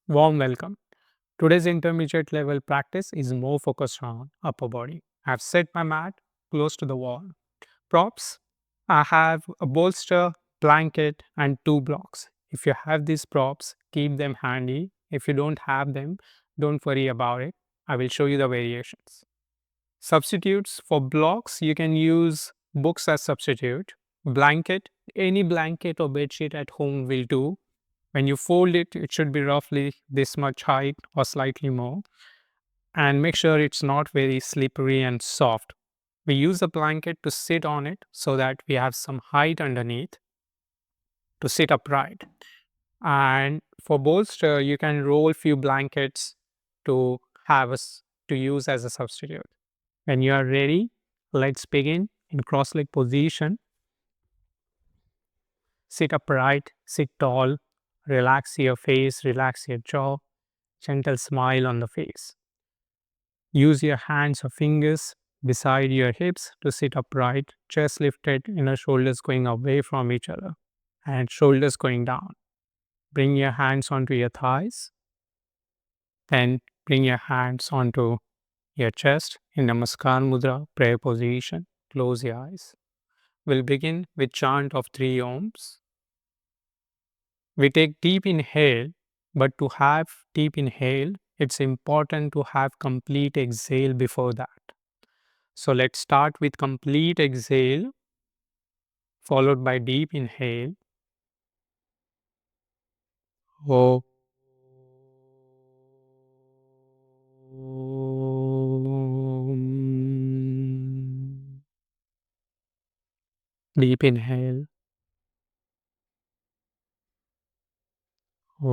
Warm welcome. Today's intermediate level practice is more focused on upper body. I've set my mat close to the wall. Props, I have a bolster, blanket, and two blocks. If you have these props, keep them handy. If you don't have them, don't worry about it. I will show you the variations. Substitutes for blocks, you can use books as substitute. Blanket, any blanket or bedsheet at home will do. When you fold it, it should be roughly this much height or slightly more. And make sure it's not very slippery and soft. We use a blanket to sit on it so that we have some height underneath to sit upright. And for bolster, you can roll few blankets to to use as a substitute. When you are ready, let's begin in cross leg position. Sit upright, sit tall, relax your face, relax your jaw, gentle smile on the face. Use your hands or fingers beside your hips to sit upright, chest lifted, inner shoulders going away from each other, and shoulders going down. Bring your hands onto your thighs, then bring your hands onto your chest in Namaskar Mudra, prayer position. Close your eyes. We'll begin with chant of 3 ohms. We take deep inhale, but to have deep inhale, it's important to have complete exhale before that. So let's start with complete exhale, followed by deep inhale. Ho. Deep inhale. Om.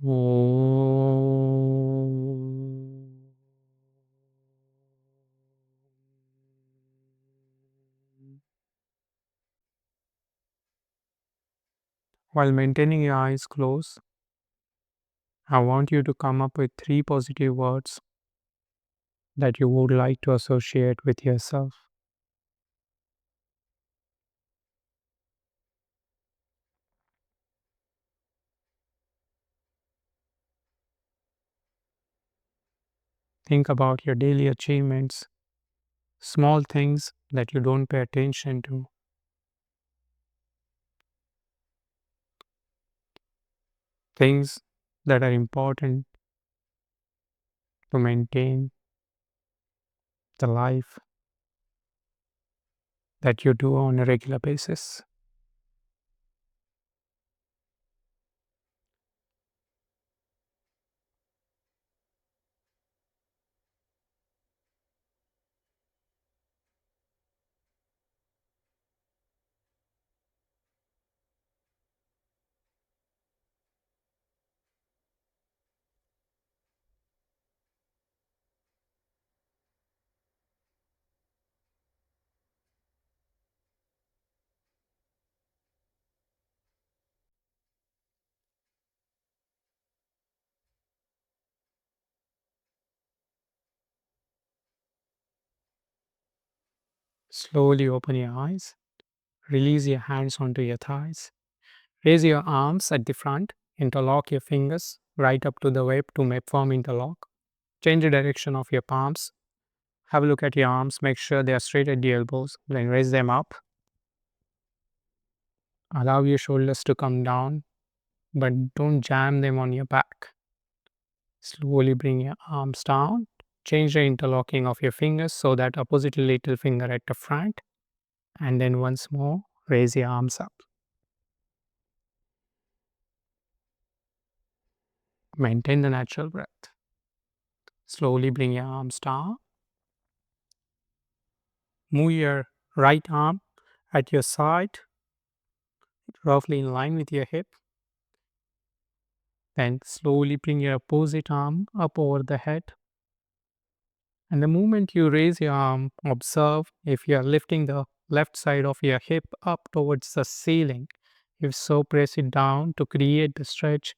Om. While maintaining your eyes closed, I want you to come up with 3 positive words that you would like to associate with yourself. Think about your daily achievements, small things that you don't pay attention to, things that are important to maintain the life that you do on a regular basis. Slowly open your eyes, release your hands onto your thighs, raise your arms at the front, interlock your fingers right up to the web to form interlock. Change the direction of your palms. Have a look at your arms, make sure they are straight at the elbows, then raise them up. Allow your shoulders to come down, but don't jam them on your back. Slowly bring your arms down. Change the interlocking of your fingers so that opposite little finger at the front. And then once more, raise your arms up. Maintain the natural breath. Slowly bring your arms down. Move your right arm at your side, roughly in line with your hip. Then slowly bring your opposite arm up over the head. And the moment you raise your arm, observe if you are lifting the left side of your hip up towards the ceiling. If so, press it down to create the stretch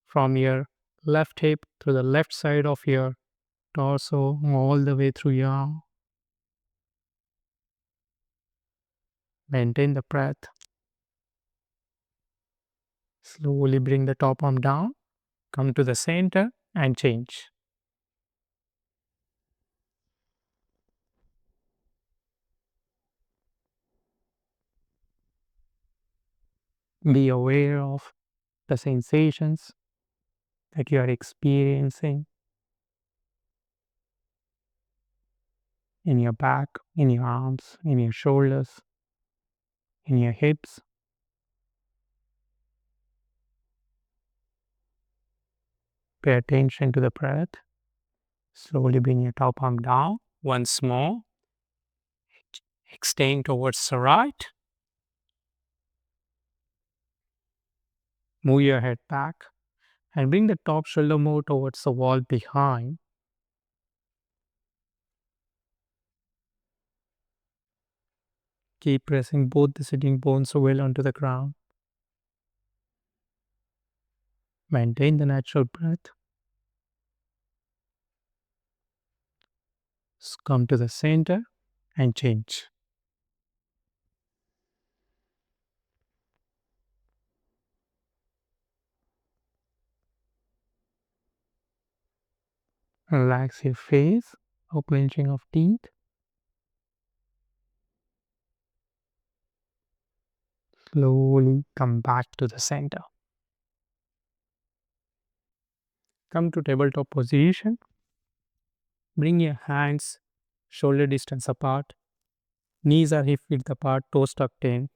from your left hip to the left side of your torso all the way through your arm. Maintain the breath. Slowly bring the top arm down. Come to the center and change. Be aware of the sensations that you are experiencing in your back, in your arms, in your shoulders, in your hips. Pay attention to the breath. Slowly bring your top arm down. Once more. Extend towards the right. Move your head back and bring the top shoulder more towards the wall behind. Keep pressing both the sitting bones well onto the ground. Maintain the natural breath. Come to the center and change. Relax your face, no clenching of teeth. Slowly come back to the center. Come to tabletop position. Bring your hands shoulder distance apart. Knees are hip width apart, toes tucked in,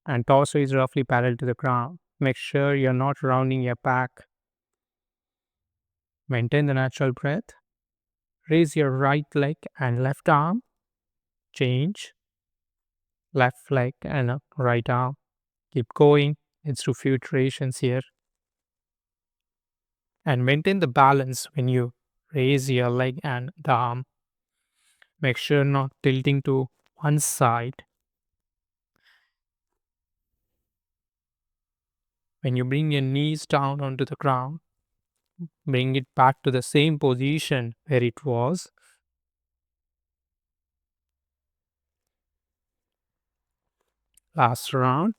and torso is roughly parallel to the ground. Make sure you're not rounding your back. Maintain the natural breath. Raise your right leg and left arm. Change. Left leg and right arm. Keep going. It's through few iterations here. And maintain the balance when you raise your leg and the arm. Make sure not tilting to one side. When you bring your knees down onto the ground, bring it back to the same position where it was. Last round.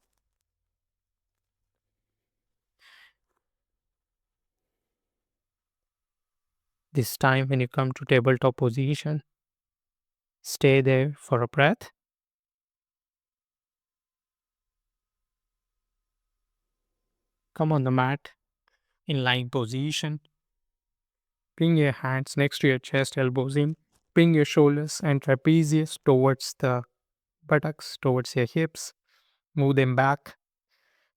This time, when you come to tabletop position, stay there for a breath. Come on the mat in lying position. Bring your hands next to your chest, elbows in. Bring your shoulders and trapezius towards the buttocks, towards your hips. Move them back.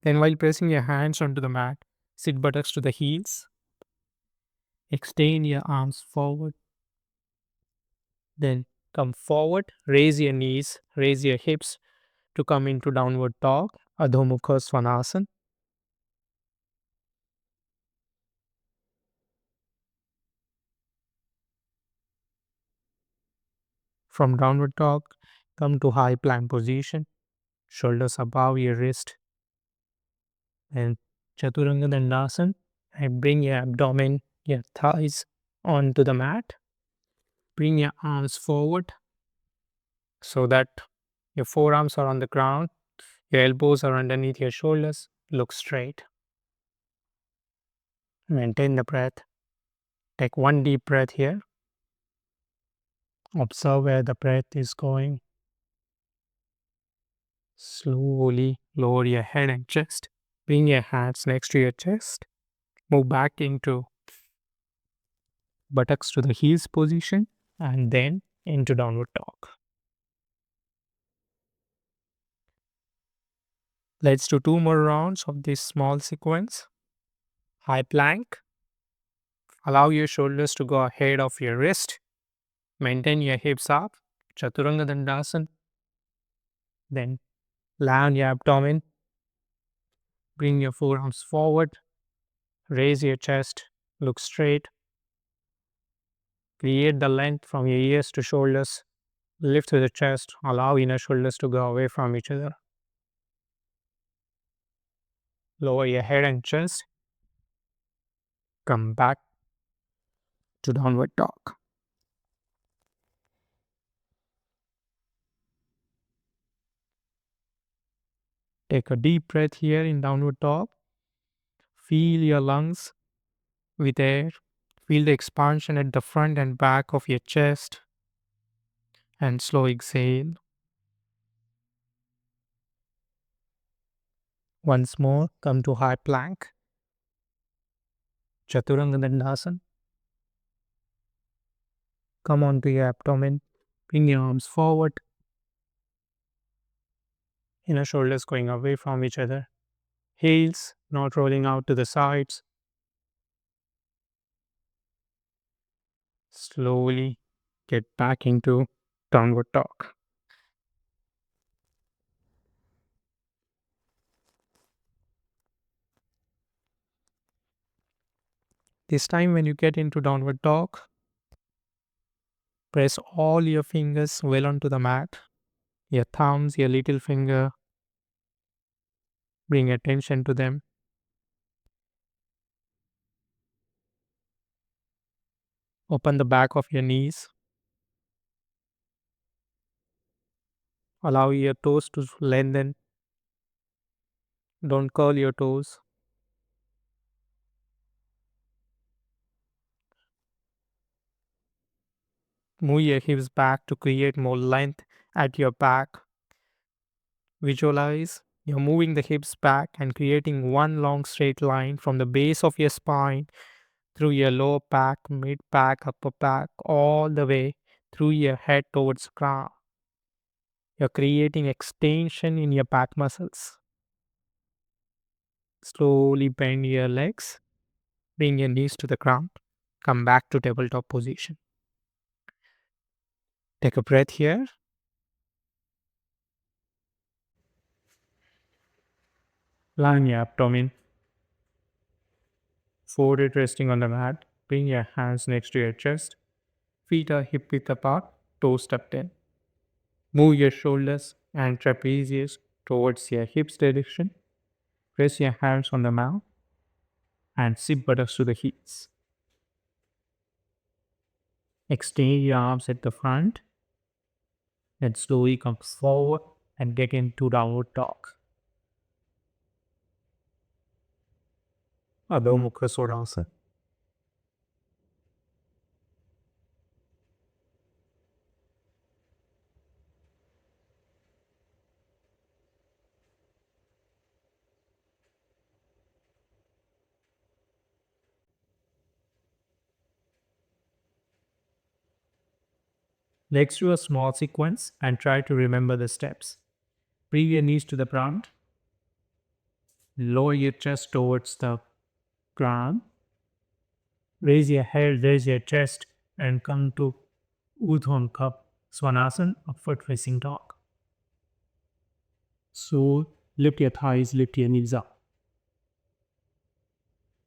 Then, while pressing your hands onto the mat, sit buttocks to the heels. Extend your arms forward. Then come forward, raise your knees, raise your hips to come into downward dog, Adho Mukha Svanasana. From downward dog, come to high plank position, shoulders above your wrist, and Chaturanga Dandasana, and bring your abdomen, your thighs onto the mat. Bring your arms forward so that your forearms are on the ground, your elbows are underneath your shoulders. Look straight. Maintain the breath. Take one deep breath here. Observe where the breath is going. Slowly lower your head and chest. Bring your hands next to your chest. Move back into buttocks to the heels position and then into downward dog. Let's do 2 more rounds of this small sequence. High plank. Allow your shoulders to go ahead of your wrist. Maintain your hips up. Chaturanga Dandasana. Then lie on your abdomen. Bring your forearms forward. Raise your chest. Look straight. Create the length from your ears to shoulders. Lift to the chest. Allow inner shoulders to go away from each other. Lower your head and chest. Come back to downward dog. Take a deep breath here in downward dog. Feel your lungs with air. Feel the expansion at the front and back of your chest. And slow exhale. Once more, come to high plank. Chaturanga. Come onto your abdomen. Bring your arms forward. Inner shoulders going away from each other. Heels not rolling out to the sides. Slowly get back into downward dog. This time, when you get into downward dog, press all your fingers well onto the mat. Your thumbs, your little finger, bring attention to them. Open the back of your knees. Allow your toes to lengthen. Don't curl your toes. Move your hips back to create more length at your back. Visualize you're moving the hips back and creating one long straight line from the base of your spine through your lower back, mid back, upper back, all the way through your head towards the crown. You're creating extension in your back muscles. Slowly bend your legs, bring your knees to the ground, come back to tabletop position. Take a breath here. Line your abdomen, forehead resting on the mat. Bring your hands next to your chest. Feet are hip width apart, toes tucked in. Move your shoulders and trapezius towards your hips direction. Press your hands on the mat and sit buttocks to the heels. Extend your arms at the front. Then slowly come forward and get into downward dog. Adho Mukha. Let's do a small sequence and try to remember the steps. Bring your knees to the ground. Lower your chest towards the ground. Raise your head, raise your chest, and come to Urdhva Svanasana, upward facing dog. So lift your thighs, lift your knees up.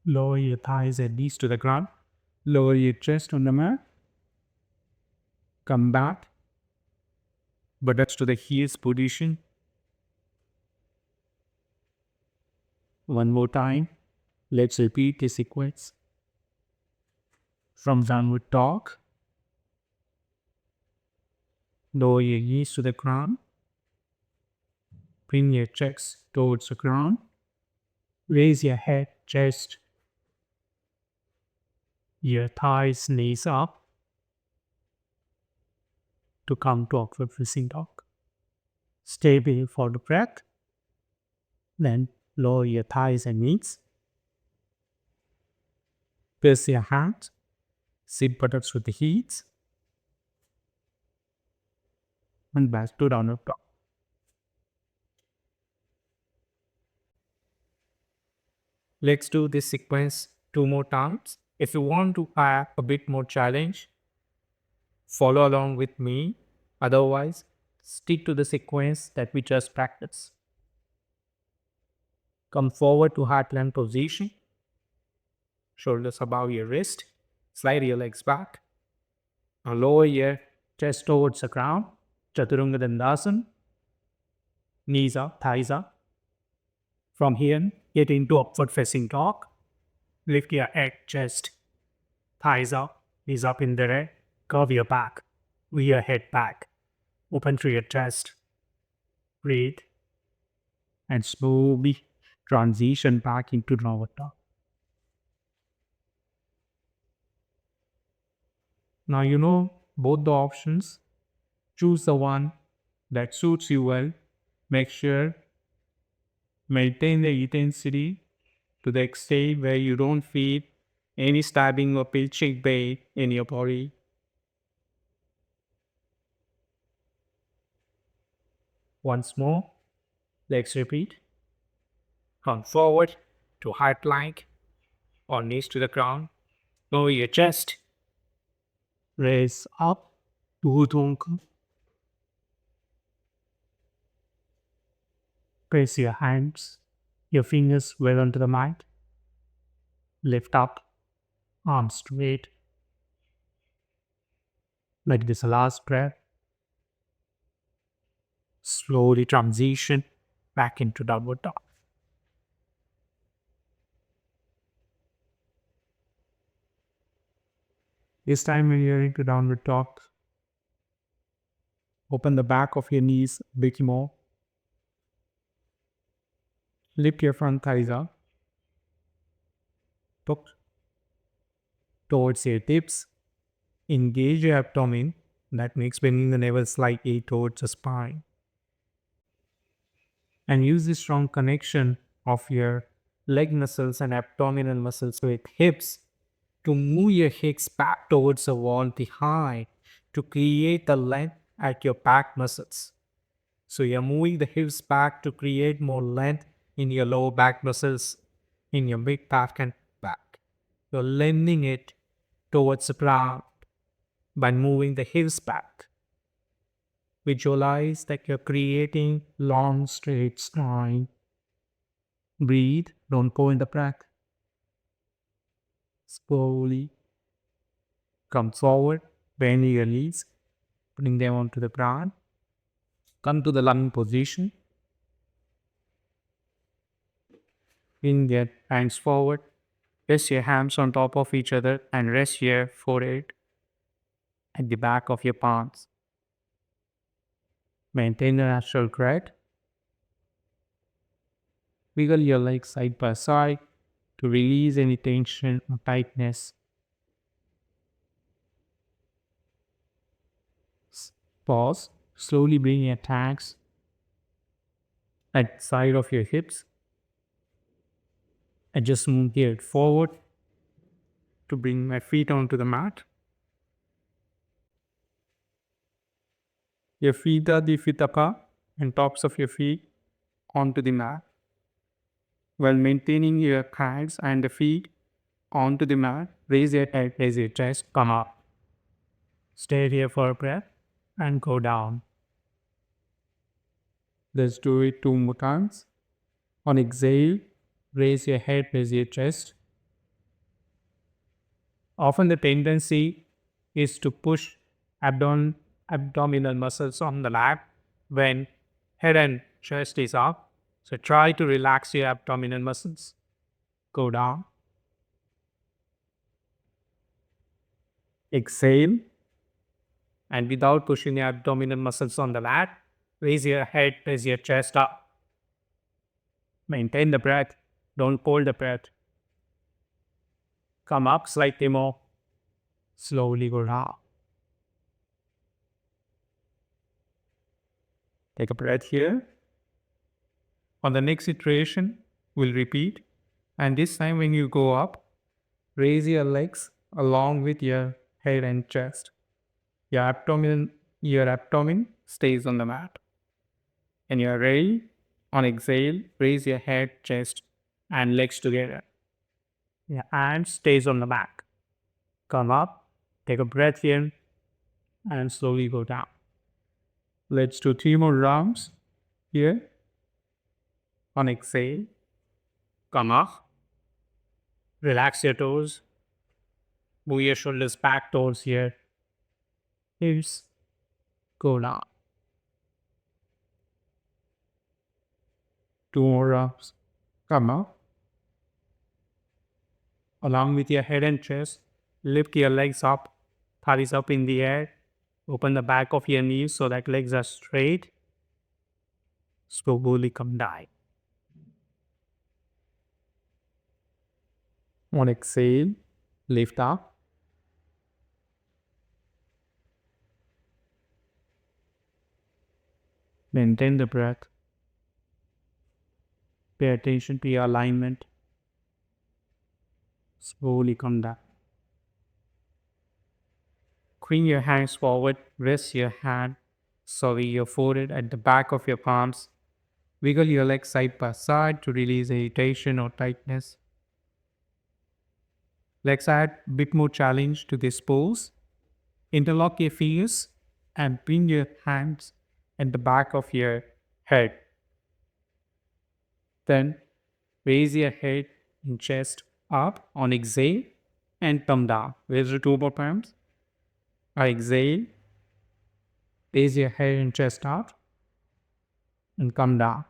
Lower your thighs and knees to the ground. Lower your chest on the mat. Come back. Buttocks to the heels position. One more time. Let's repeat the sequence. From downward dog. Lower your knees to the ground. Bring your chest towards the ground. Raise your head, chest, your thighs, knees up to come to upward facing dog. Stay here for the breath. Then lower your thighs and knees. Press your hands. Sit buttocks with the heels. And back to downward dog. Let's do this sequence 2 more times. If you want to have a bit more challenge, follow along with me. Otherwise, stick to the sequence that we just practiced. Come forward to high plank position. Shoulders above your wrist. Slide your legs back. Now lower your chest towards the ground. Chaturanga Dandasana. Knees up, thighs up. From here, get into upward facing dog. Lift your head, chest, thighs up, knees up in the air. Curve your back, rear head back. Open through your chest. Breathe. and slowly transition back into Navata. Now you know both the options. Choose the one that suits you well. Make sure maintain the intensity to the extent where you don't feel any stabbing or pinching pain in your body. Once more, let's repeat. Come forward to high plank or knees to the ground. Lower your chest. Raise up to Urdhva. Place your hands, your fingers well onto the mat. Lift up, arms straight. Like this last breath. Slowly transition back into downward dog. This time when you're into downward dog, open the back of your knees a bit more. Lift your front thighs up. Look towards your hips. Engage your abdomen. That makes bending the navel slightly towards the spine. And use the strong connection of your leg muscles and abdominal muscles with hips to move your hips back towards the wall behind to create the length at your back muscles. So you're moving the hips back to create more length in your lower back muscles, in your mid back and back. You're lengthening it towards the ground by moving the hips back. Visualize that you're creating long straight spine. Breathe, don't go in the breath. Slowly come forward, bend your knees, putting them onto the ground. Come to the lunge position. Bring your hands forward. Rest your hands on top of each other and rest your forehead at the back of your palms. Maintain the natural breath. Wiggle your legs side by side to release any tension or tightness. Pause. Slowly bring your hands at the side of your hips and just move here forward to bring my feet onto the mat. Your feet are the feet apart and tops of your feet onto the mat while maintaining your hands and the feet onto the mat. Raise your head, raise your chest, come up. Stay here for a breath and go down. Let's do it 2 more times. On exhale, raise your head, raise your chest. Often the tendency is to push abdominal muscles on the lap when head and chest is up. So try to relax your abdominal muscles. Go down. Exhale. And without pushing your abdominal muscles on the mat, raise your head, raise your chest up. Maintain the breath. Don't hold the breath. Come up slightly more. Slowly go down. Take a breath here. On the next iteration, we'll repeat. And this time when you go up, raise your legs along with your head and chest. Your abdomen stays on the mat. And you're ready. On exhale, raise your head, chest, and legs together. Your hand stays on the back. Come up, take a breath in, and slowly go down. Let's do 3 more rounds here. On exhale, come up, relax your toes, move your shoulders back towards your hips, go down. 2 more rounds. Come up. Along with your head and chest, lift your legs up, thighs up in the air. Open the back of your knees so that legs are straight. Slowly come down. On exhale, lift up. Maintain the breath. Pay attention to your alignment. Slowly come down. Bring your hands forward. Rest your hand. Sorry, your forehead at the back of your palms. Wiggle your legs side by side to release irritation or tightness. Let's add a bit more challenge to this pose. Interlock your fingers and bring your hands at the back of your head. Then raise your head and chest up on exhale and come down. Raise the two more palms. Exhale. Raise your head and chest up and come down.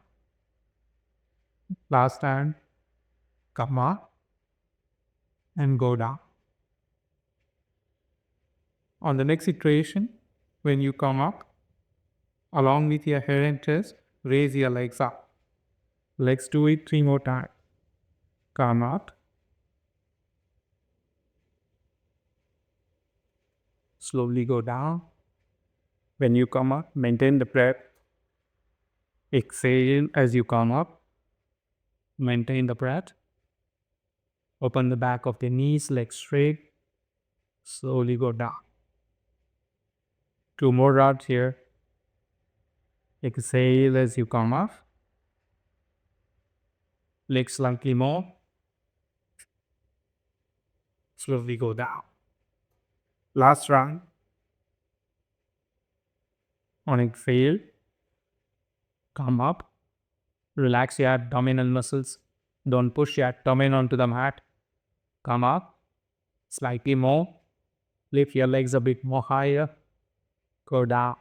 Last time, come up and go down. On the next iteration, when you come up, along with your head and chest, raise your legs up. Let's do it 3 more times. Come up. Slowly go down. When you come up, maintain the breath. Exhale as you come up. Maintain the breath. Open the back of the knees, legs straight. Slowly go down. 2 more rounds here. Exhale as you come up. Legs slightly more. Slowly go down. Last round. On exhale, come up. Relax your abdominal muscles. Don't push your abdomen onto the mat. Come up. Slightly more. Lift your legs a bit more higher. Go down.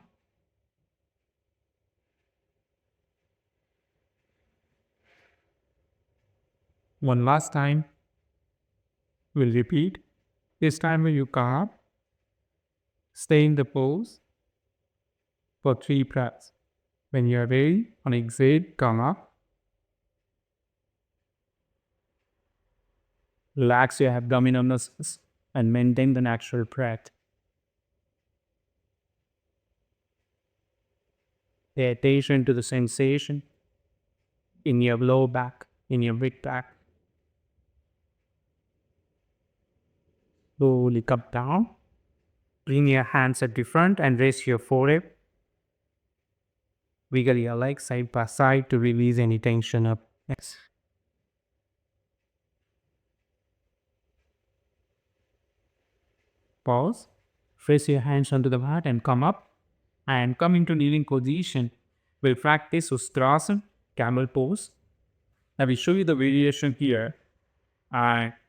One last time. We'll repeat. This time when you come up, stay in the pose for 3 breaths. When you are ready, on exhale, come up. Relax your abdominal muscles and maintain the natural breath. Pay attention to the sensation in your low back, in your mid back. Slowly come down. Bring your hands at the front and raise your forehead. Wiggle your legs side by side to release any tension up. Yes. Pause. Press your hands onto the mat and come up. And come into kneeling position. We'll practice Ustrasana, camel pose. I will show you the variation here.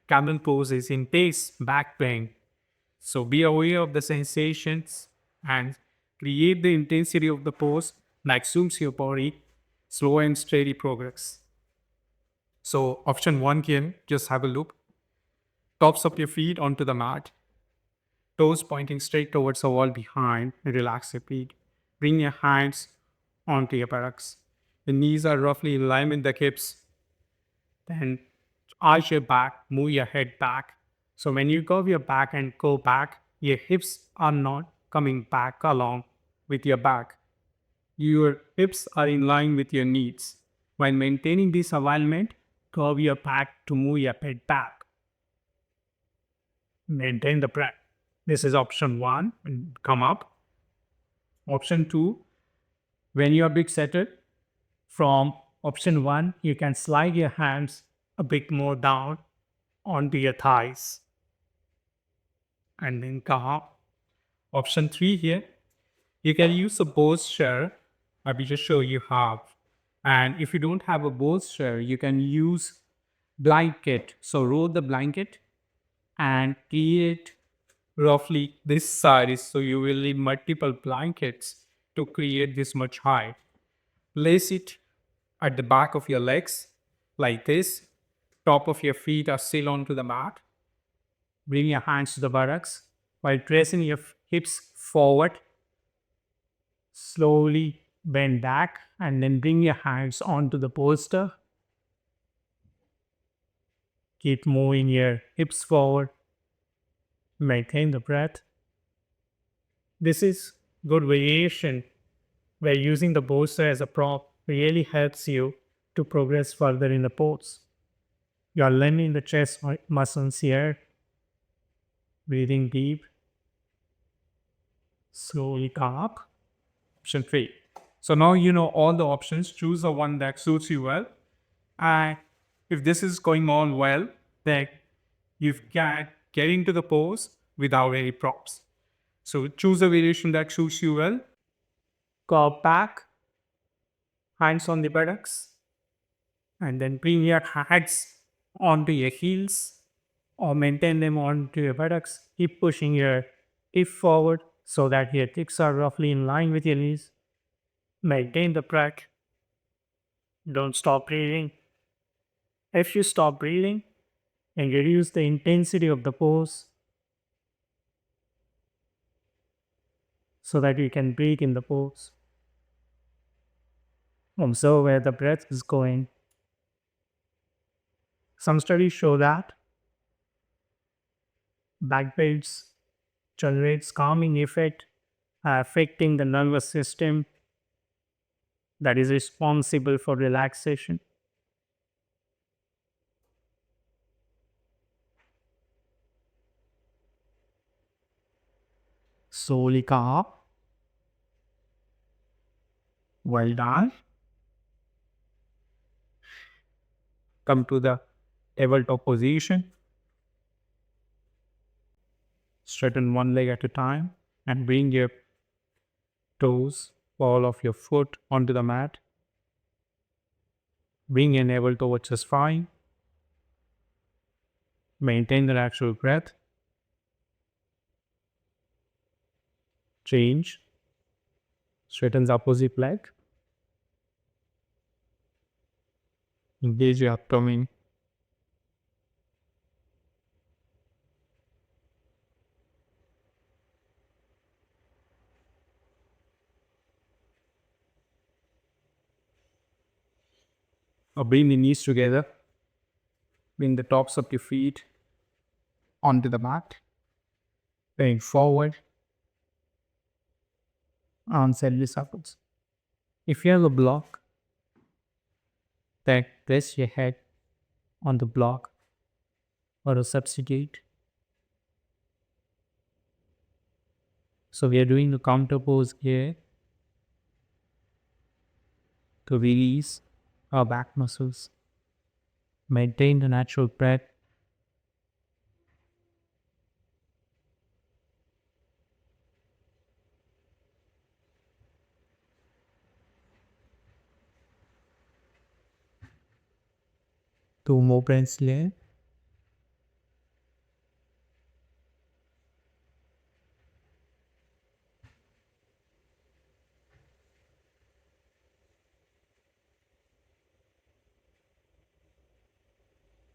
Camel pose is intense back pain. So be aware of the sensations and create the intensity of the pose that suits your body. Slow and steady progress. So option 1 here, just have a look. Tops of your feet onto the mat. Toes pointing straight towards the wall behind. Relax your feet. Bring your hands onto your buttocks. The knees are roughly in line with the hips. Then arch your back, move your head back. So when you curve your back and go back, your hips are not coming back along with your back. Your hips are in line with your knees. While maintaining this alignment, curve your back to move your head back. Maintain the breath. This is option 1, come up. Option 2, when you are bit settled, from option 1, you can slide your hands a bit more down onto your thighs and then come up. Option 3 here, you can use a bolster. I will just show you how. And if you don't have a bolster, you can use blanket. So roll the blanket and create roughly this size. So you will need multiple blankets to create this much height. Place it at the back of your legs like this. Top of your feet are still onto the mat. Bring your hands to the buttocks while pressing your hips forward. Slowly bend back and then bring your hands onto the bolster. Keep moving your hips forward. Maintain the breath. This is good variation where using the bolster as a prop really helps you to progress further in the pose. You are learning the chest muscles here. Breathing deep. Slowly come up. Option 3. So now you know all the options. Choose the one that suits you well. And if this is going on well, then you can get into the pose without any props. So choose a variation that suits you well. Go back, hands on the buttocks, and then bring your hands onto your heels or maintain them onto your buttocks. Keep pushing your hip forward so that your hips are roughly in line with your knees. Maintain the breath. Don't stop breathing. If you stop breathing and reduce the intensity of the pose so that you can breathe in the pose. Observe where the breath is going. Some studies show that backbends generates calming effect affecting the nervous system that is responsible for relaxation. Slowly come up. Well done. Come to the tabletop position. Straighten one leg at a time and bring your toes, ball of your foot onto the mat. Bring your navel towards your spine. Maintain the natural breath. Change. Straighten the opposite leg. Engage your abdomen. Or bring the knees together. Bring the tops of your feet onto the mat. Going forward. Arms slightly upwards. If you have a block, then press your head on the block or a substitute. So we are doing the counter pose here to release our back muscles. Maintain the natural breath. Two more breaths here.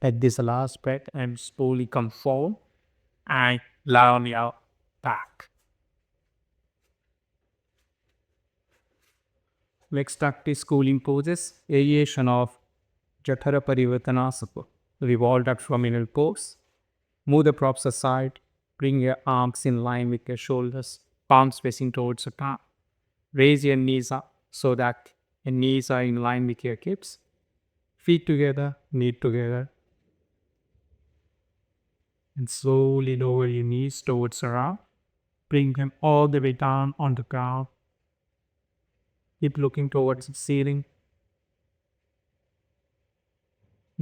At this last breath and slowly come forward and lie on your back. Next practice cooling poses, variation of Jathara Parivartanasana, revolved abdominal pose. Move the props aside, bring your arms in line with your shoulders, palms facing towards the top. Raise your knees up so that your knees are in line with your hips. Feet together, knee together. And slowly lower your knees towards the ground. Bring them all the way down on the ground. Keep looking towards the ceiling.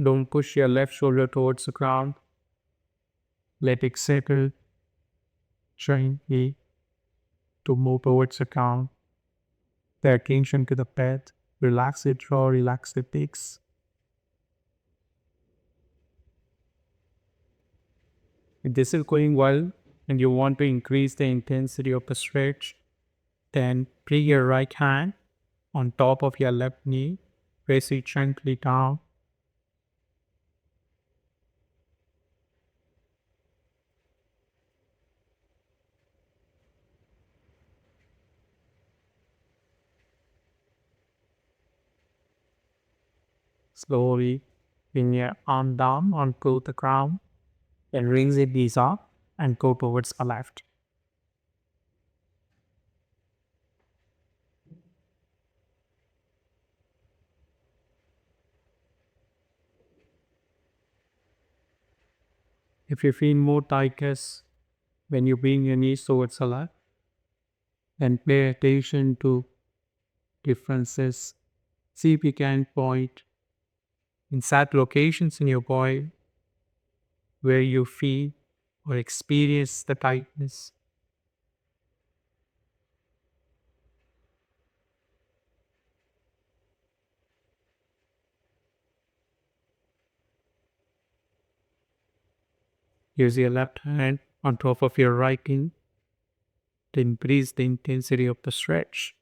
Don't push your left shoulder towards the ground. Let it settle gently to move towards the ground. Pay attention to the breath. Relax the jaw, relax the legs. If this is going well and you want to increase the intensity of the stretch, then bring your right hand on top of your left knee. Press it gently down. Slowly Bring your arm down onto the ground and raise it knees up and go towards the left. If you feel more tightness when you bring your knees towards the left, then pay attention to differences. See if you can point in sad locations in your body where you feel or experience the tightness. Use your left hand on top of your right knee to increase the intensity of the stretch.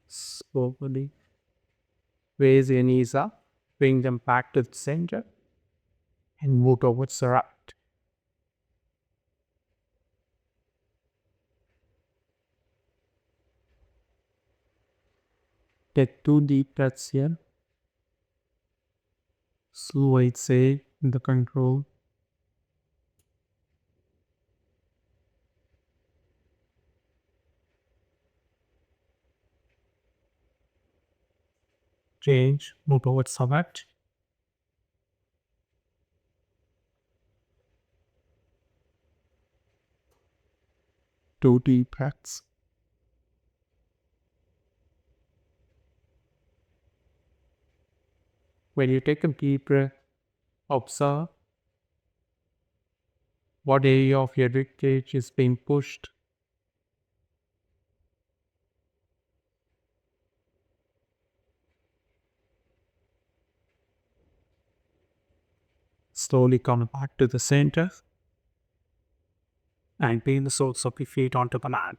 Slowly raise your knees up, bring them back to the center, and move towards the right. Take two deep breaths here. Slow exhale in the control. Change, move towards the left. Two deep breaths. When you take a deep breath, observe what area of your rib cage is being pushed. Slowly come back to the center and bring the soles of your feet onto the mat.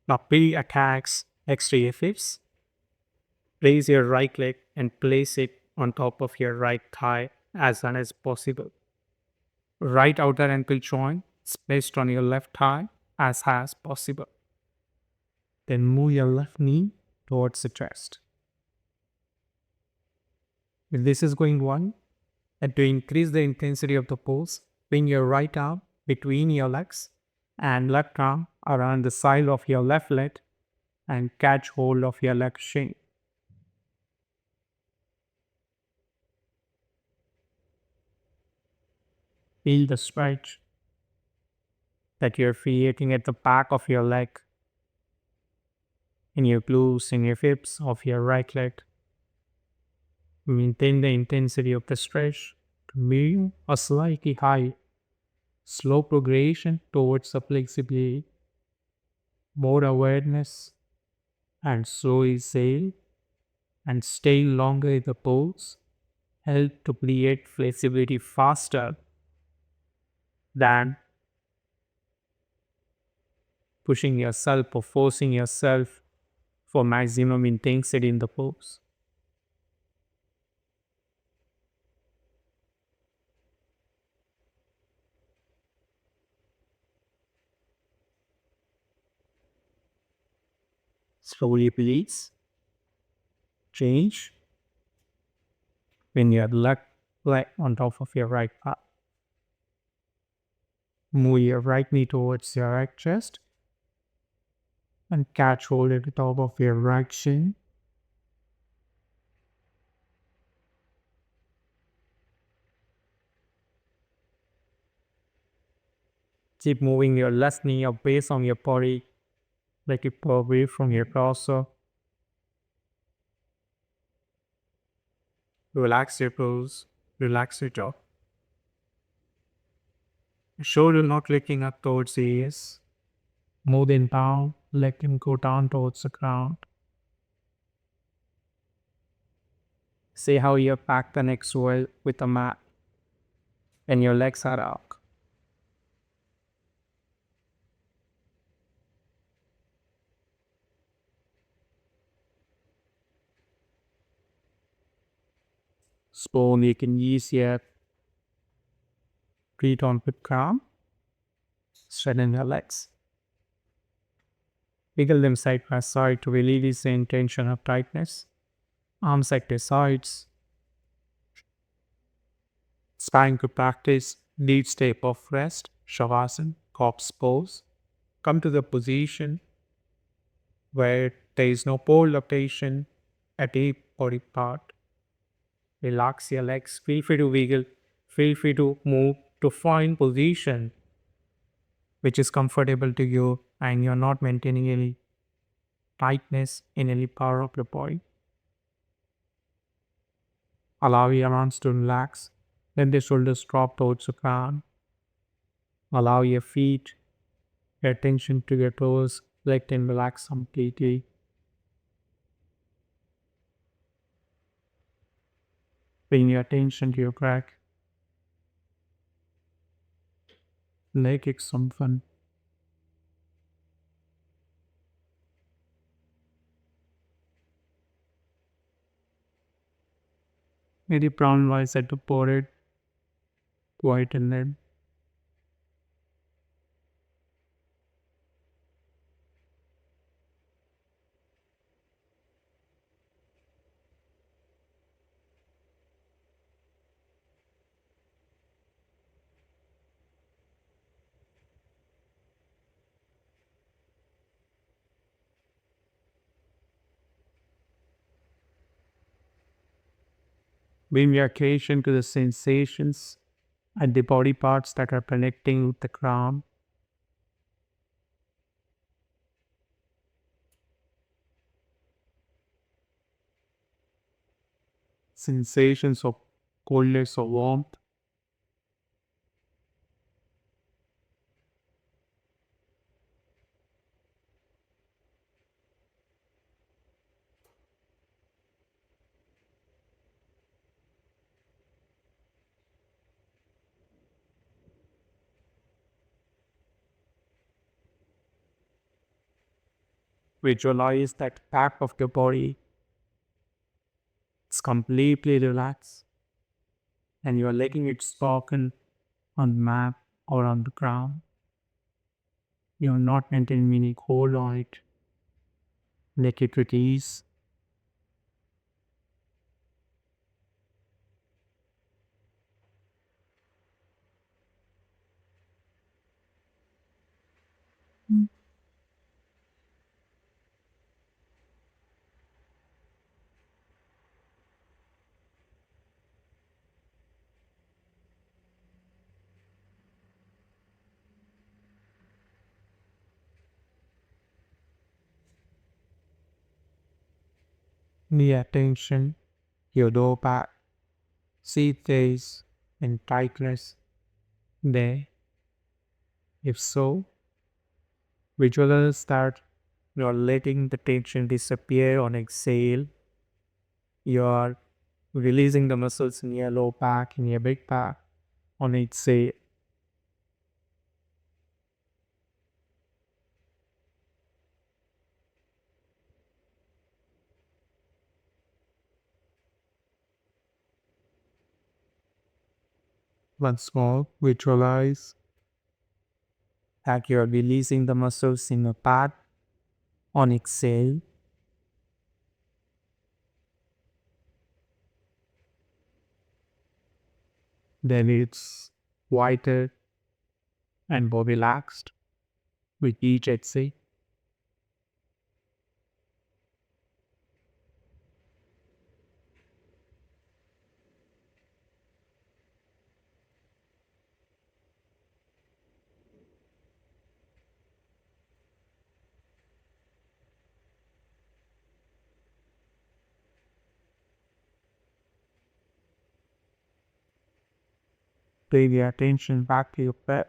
Now peel attacks extra your hips. Raise your right leg and place it on top of your right thigh as soon as possible. Right outer ankle joint is placed on your left thigh as high as possible. Then move your left knee towards the chest. If this is going well, and to increase the intensity of the pose, bring your right arm between your legs and left arm around the side of your left leg and catch hold of your leg shin. Feel the stretch that you're creating at the back of your leg, in your glutes, in your hips of your right leg. Maintain the intensity of the stretch to move a slightly high, slow progression towards the flexibility, more awareness, and slow exhale, and stay longer in the pose help to create flexibility faster than pushing yourself or forcing yourself for maximum intensity in the pose. Slowly release, change when your left leg on top of your right thigh. Move your right knee towards your right chest and catch hold at the top of your right shin. Keep moving your left knee away from your body, like it pull away from your torso. Relax your pose, relax your jaw. Shoulder not looking up towards the ears. Move them down, let them go down towards the ground. See how your back connects well with the mat and your legs are out. So you can use your feet on the ground, straighten your legs, wiggle them side by side to release the intention of tightness. Arms at the sides, starting to practice deep state of rest, Shavasana, corpse pose. Come to the position where there is no pole location, a deep body part. Relax your legs, feel free to wiggle, feel free to move to find position which is comfortable to you and you're not maintaining any tightness in any part of the body. Allow your arms to relax. Let the shoulders drop towards the ground. Allow your feet, your attention to your toes, let them relax completely. Bring your attention to your crack. Make it some fun. Maybe brown rice at the forehead, quiet and then bring your attention to the sensations and the body parts that are connecting with the crown. Sensations of coldness or warmth. Visualize that back of your body is completely relaxed and you are letting it soften on the mat or on the ground. You are not maintaining any hold on it. Let it release. The attention, your lower back, see if there is any tightness there. If so, visualize that you are letting the tension disappear on exhale. You are releasing the muscles in your low back, in your big back on exhale. Once more, visualize that you are releasing the muscles in your back on exhale. Then it's wider and more relaxed with each exhale. Bring your attention back to your breath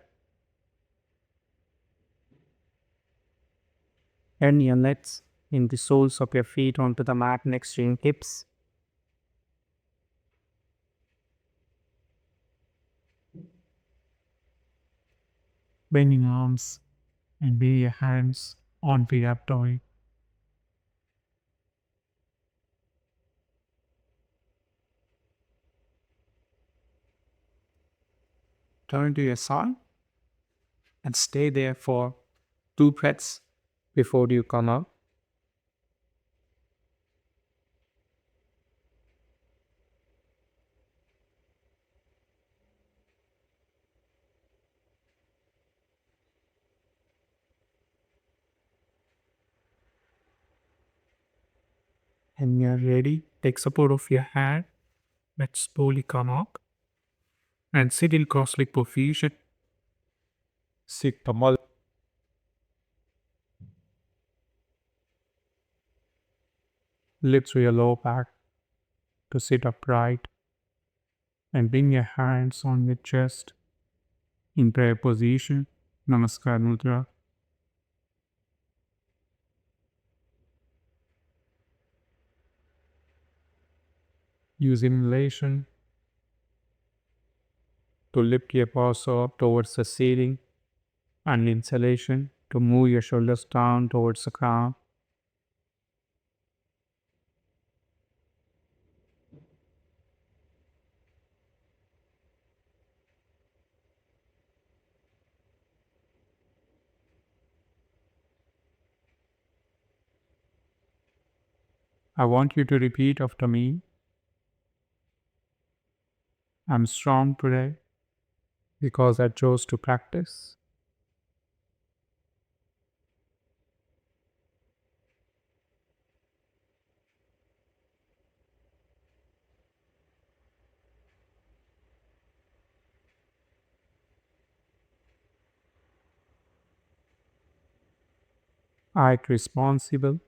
and your legs in the soles of your feet onto the mat next to your hips. Bend your arms and bring your hands onto your abdomen. Turn to your side and stay there for 2 breaths before you come up. And you're ready, take support of your hand. Let's slowly come up and sit in cross-leg position. Sit tamal. Lift through your lower back to sit upright and bring your hands on your chest in prayer position. Namaskar Mudra. Use inhalation to lift your paws up towards the ceiling and exhalation to move your shoulders down towards the crown. I want you to repeat after me. I'm strong today because I chose to practice. I act responsible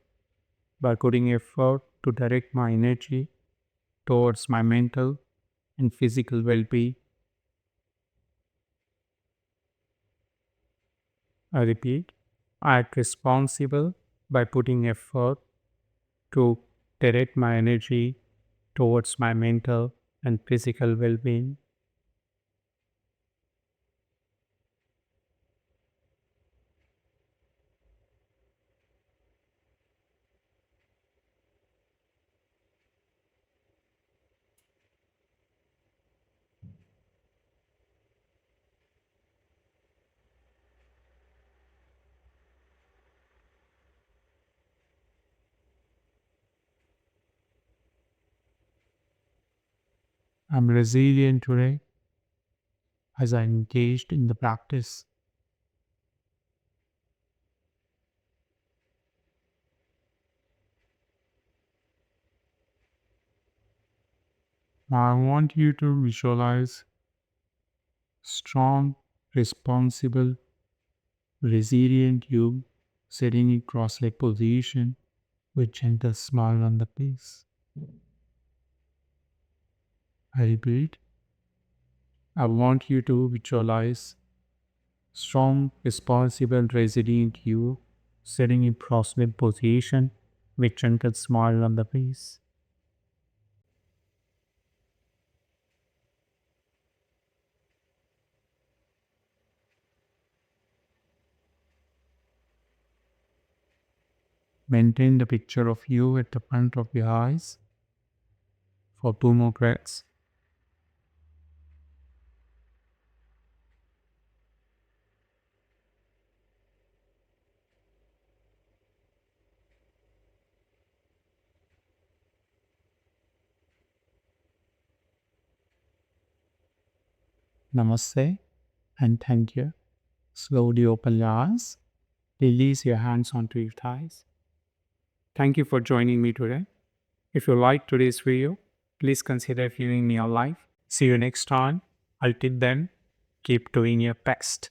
by putting effort to direct my energy towards my mental and physical well-being. I repeat, I act responsible by putting effort to direct my energy towards my mental and physical well-being. I'm resilient today as I engaged in the practice. Now I want you to visualize strong, responsible, resilient you sitting in cross-leg position with gentle smile on the face. I repeat, I want you to visualize strong, responsible, resilient you sitting in cross-leg position with gentle smile on the face. Maintain the picture of you at the front of your eyes for 2 more breaths. Namaste and thank you. Slowly open your eyes. Release your hands onto your thighs. Thank you for joining me today. If you liked today's video, please consider viewing me live. See you next time. Until then, keep doing your best.